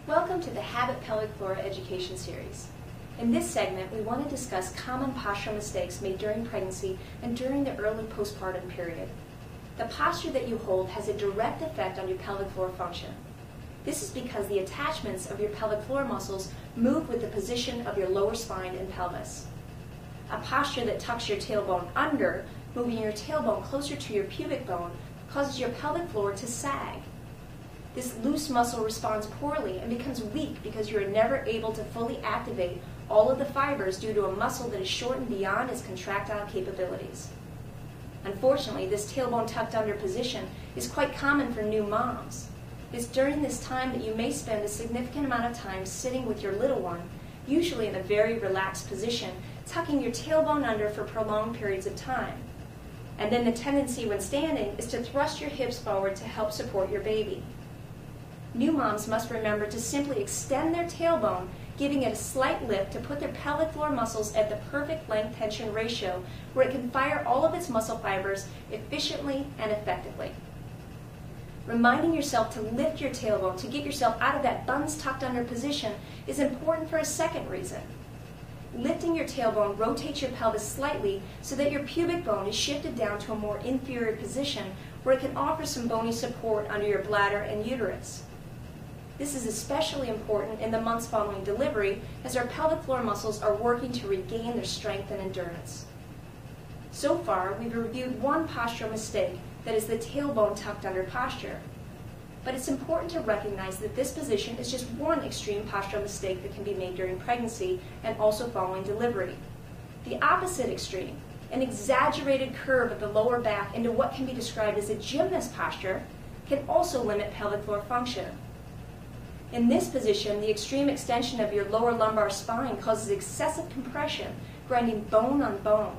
Welcome to the Habit Pelvic Floor Education Series. In this segment, we want to discuss common postural mistakes made during pregnancy and during the early postpartum period. The posture that you hold has a direct effect on your pelvic floor function. This is because the attachments of your pelvic floor muscles move with the position of your lower spine and pelvis. A posture that tucks your tailbone under, moving your tailbone closer to your pubic bone, causes your pelvic floor to sag. This loose muscle responds poorly and becomes weak because you are never able to fully activate all of the fibers due to a muscle that is shortened beyond its contractile capabilities. Unfortunately, this tailbone tucked under position is quite common for new moms. It's during this time that you may spend a significant amount of time sitting with your little one, usually in a very relaxed position, tucking your tailbone under for prolonged periods of time. And then the tendency when standing is to thrust your hips forward to help support your baby. New moms must remember to simply extend their tailbone, giving it a slight lift to put their pelvic floor muscles at the perfect length-tension ratio where it can fire all of its muscle fibers efficiently and effectively. Reminding yourself to lift your tailbone to get yourself out of that buns tucked under position is important for a second reason. Lifting your tailbone rotates your pelvis slightly so that your pubic bone is shifted down to a more inferior position where it can offer some bony support under your bladder and uterus. This is especially important in the months following delivery as our pelvic floor muscles are working to regain their strength and endurance. So far, we've reviewed one postural mistake, that is the tailbone tucked under posture. But it's important to recognize that this position is just one extreme postural mistake that can be made during pregnancy and also following delivery. The opposite extreme, an exaggerated curve of the lower back into what can be described as a gymnast posture, can also limit pelvic floor function. In this position, the extreme extension of your lower lumbar spine causes excessive compression, grinding bone on bone.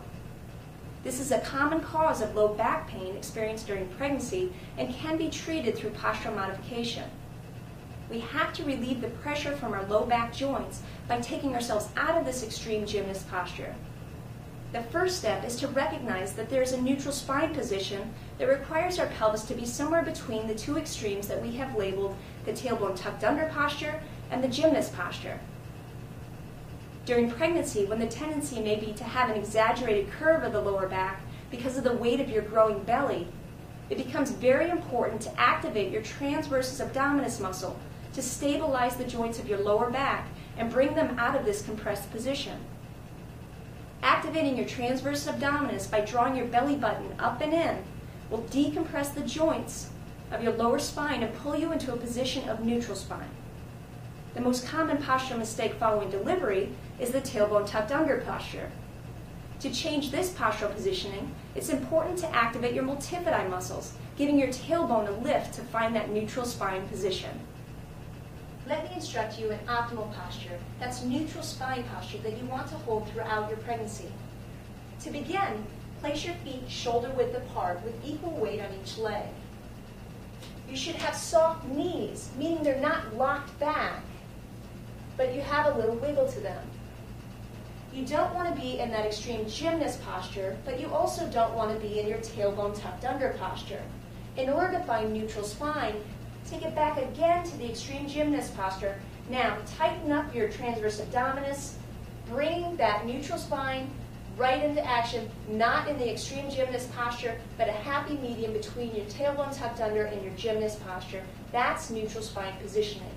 This is a common cause of low back pain experienced during pregnancy and can be treated through postural modification. We have to relieve the pressure from our low back joints by taking ourselves out of this extreme gymnast posture. The first step is to recognize that there is a neutral spine position that requires our pelvis to be somewhere between the two extremes that we have labeled the tailbone tucked under posture and the gymnast posture. During pregnancy, when the tendency may be to have an exaggerated curve of the lower back because of the weight of your growing belly, it becomes very important to activate your transversus abdominis muscle to stabilize the joints of your lower back and bring them out of this compressed position. Activating your transversus abdominis by drawing your belly button up and in will decompress the joints of your lower spine and pull you into a position of neutral spine. The most common postural mistake following delivery is the tailbone tucked under posture. To change this postural positioning, it's important to activate your multifidi muscles, giving your tailbone a lift to find that neutral spine position. Let me instruct you an optimal posture, that's neutral spine posture that you want to hold throughout your pregnancy. To begin, place your feet shoulder width apart with equal weight on each leg. You should have soft knees, meaning they're not locked back, but you have a little wiggle to them. You don't want to be in that extreme gymnast posture, but you also don't want to be in your tailbone tucked under posture. In order to find neutral spine, take it back again to the extreme gymnast posture. Now, tighten up your transverse abdominis, bring that neutral spine right into action, not in the extreme gymnast posture, but a happy medium between your tailbone tucked under and your gymnast posture. That's neutral spine positioning.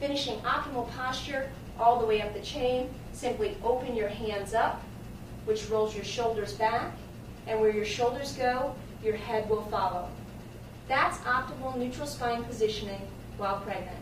Finishing optimal posture all the way up the chain, simply open your hands up, which rolls your shoulders back, and where your shoulders go, your head will follow. That's optimal neutral spine positioning while pregnant.